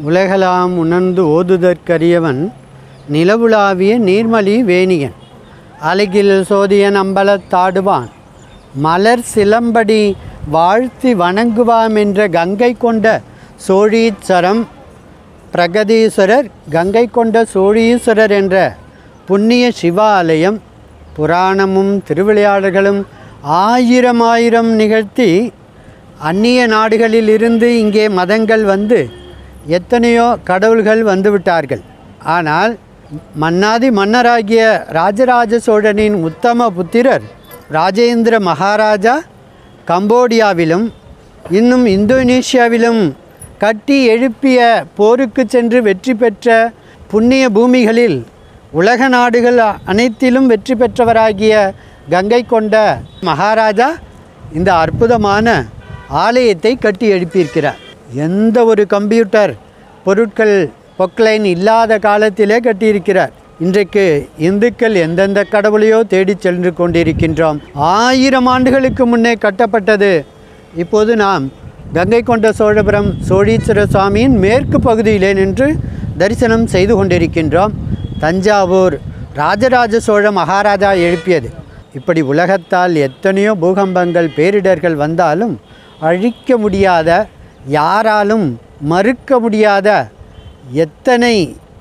உலகலாம் உணர்ந்து ஓதுதற்கரியவன் நிலவுலாவிய நீர்மலி வேணியன் அழகில் சோதியன் அம்பலத்தாடுவான் மலர் சிலம்படி வாழ்த்தி வணங்குவாம் என்ற கங்கை கொண்ட சோழீஸ்வரம் பிரகதீஸ்வரர் கங்கை கொண்ட சோழீஸ்வரர் என்ற புண்ணிய சிவாலயம் புராணமும் திருவிளையாடல்களும் ஆயிரம் நிகழ்த்தி அந்நிய நாடுகளில் இருந்து இங்கே மதங்கள் வந்து எத்தனையோ கடவுள்கள் வந்துவிட்டார்கள். ஆனால் மன்னாதி மன்னராகிய ராஜராஜ சோழனின் உத்தம புத்திரர் ராஜேந்திர மகாராஜா கம்போடியாவிலும் இன்னும் இந்தோனேஷியாவிலும் கட்டி எழுப்பிய போருக்கு சென்று வெற்றி பெற்ற புண்ணிய பூமிகளில் உலக நாடுகள் அனைத்திலும் வெற்றி பெற்றவராகிய கங்கை கொண்ட மகாராஜா இந்த அற்புதமான ஆலயத்தை கட்டி எழுப்பியிருக்கிறார். எந்த ஒரு கம்ப்யூட்டர் பொருட்கள் பொக்லைன் இல்லாத காலத்திலே கட்டியிருக்கிறார். இன்றைக்கு இந்துக்கள் எந்தெந்த கடவுளையோ தேடி சென்று கொண்டிருக்கின்றோம். 1000 ஆண்டுகளுக்கு முன்னே கட்டப்பட்டது. இப்போது நாம் கங்கை கொண்ட சோழபுரம் சோழீஸ்வர சுவாமியின் மேற்கு பகுதியிலே நின்று தரிசனம் செய்து கொண்டிருக்கின்றோம். தஞ்சாவூர் ராஜராஜ சோழ மகாராஜா எழுப்பியது. இப்படி உலகத்தால் எத்தனையோ பூகம்பங்கள் பேரிடர்கள் வந்தாலும் அழிக்க முடியாத, யாராலும் மறுக்க முடியாத, எத்தனை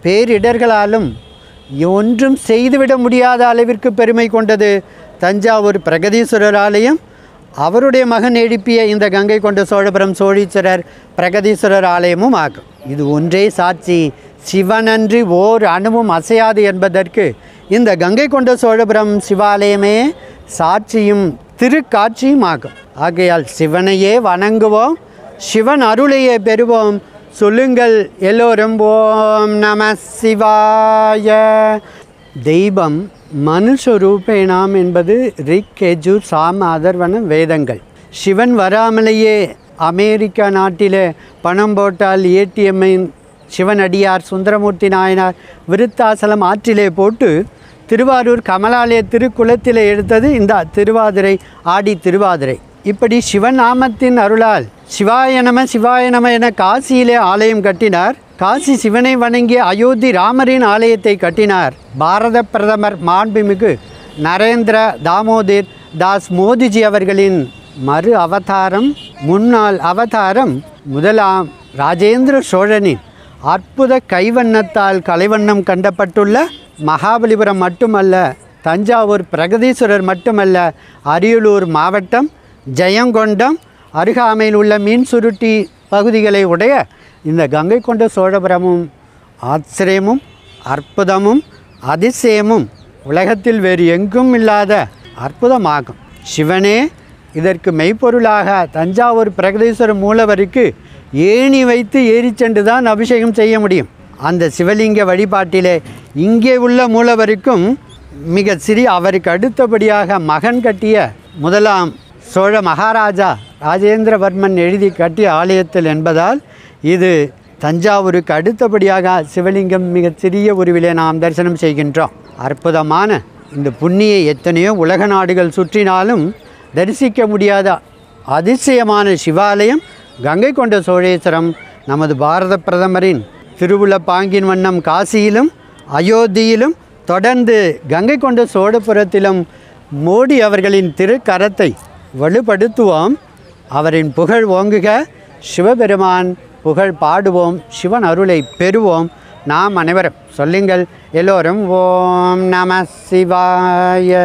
பேரிடர்களாலும் ஒன்றும் செய்துவிட முடியாத அளவிற்கு பெருமை கொண்டது தஞ்சாவூர் பிரகதீஸ்வரர் ஆலயம். அவருடைய மகன் எழுப்பிய இந்த கங்கை கொண்ட சோழபுரம் சோழீஸ்வரர் பிரகதீஸ்வரர் ஆலயமும் ஆகும். இது ஒன்றே சாட்சி, சிவனன்றி ஓர் அணுவும் அசையாது என்பதற்கு இந்த கங்கை கொண்ட சோழபுரம் சிவாலயமே சாட்சியும் திருக்காட்சியும் ஆகும். ஆகையால் சிவனையே வணங்குவோம், சிவன் அருளையே பெறுவோம். சொல்லுங்கள் எல்லோரும் ஓம் நம சிவாய. தெய்வம் மனுஷரூபேணாம் என்பது ரிக் யஜுர் சாம அதர்வன வேதங்கள். சிவன் வராமலேயே அமெரிக்கா நாட்டில் பணம் போட்டால் ஏடிஎம்ஐ சிவனடியார் சுந்தரமூர்த்தி நாயனார் விருத்தாசலம் ஆற்றிலே போட்டு திருவாரூர் கமலாலய திருக்குளத்தில் எடுத்தது இந்த திருவாதிரை, ஆடி திருவாதிரை. இப்படி சிவநாமத்தின் அருளால் சிவாய நம என காசியிலே ஆலயம் கட்டினார். காசி சிவனை வணங்கிய அயோத்தி ராமரின் ஆலயத்தை கட்டினார். பாரத பிரதமர் மாண்புமிகு நரேந்திர தாமோதர் தாஸ் மோடிஜி அவர்களின் மறு அவதாரம், முன்னாள் அவதாரம் முதலாம் ராஜேந்திர சோழனின் அற்புத கைவண்ணத்தால் கலைவண்ணம் கண்டப்பட்டுள்ள மகாபலிபுரம் மட்டுமல்ல, தஞ்சாவூர் பிரகதீஸ்வரர் மட்டுமல்ல, அரியலூர் மாவட்டம் ஜெயங்கொண்டம் அருகாமையில் உள்ள மீன் சுருட்டி பகுதிகளை உடைய இந்த கங்கை கொண்ட சோழபுரமும் ஆச்சரியமும் அற்புதமும் அதிசயமும் உலகத்தில் வேறு எங்கும் இல்லாத அற்புதமாகும். சிவனே இதற்கு மெய்ப்பொருளாக தஞ்சாவூர் பிரகதீஸ்வரர் மூலவருக்கு ஏணி வைத்து ஏறி சென்று தான் அபிஷேகம் செய்ய முடியும். அந்த சிவலிங்க வழிபாட்டிலே இங்கே உள்ள மூலவருக்கும் மிக சிறிய, அவருக்கு அடுத்தபடியாக மகன் கட்டிய முதலாம் சோழ மகாராஜா ராஜேந்திரவர்மன் எழுதி கட்டிய ஆலயத்தில் என்பதால் இது தஞ்சாவூருக்கு அடுத்தபடியாக சிவலிங்கம் மிக சிறிய உருவிலே நாம் தரிசனம் செய்கின்றோம். அற்புதமான இந்த புண்ணிய எத்தனையோ உலக நாடுகள் சுற்றினாலும் தரிசிக்க முடியாத அதிசயமான சிவாலயம் கங்கை கொண்ட சோழேஸ்வரம் நமது பாரத பிரதமரின் திருவுல பாங்கின் வண்ணம் காசியிலும் அயோத்தியிலும் தொடர்ந்து கங்கை கொண்ட சோழபுரத்திலும் மோடி அவர்களின் திருக்கரத்தை வலுப்படுத்துவோம். அவரின் புகழ் ஓங்குக, சிவபெருமான் புகழ் பாடுவோம், சிவன் அருளை பெறுவோம். நாம் அனைவரும் சொல்லுங்கள் எல்லோரும் ஓம் நம சிவாய.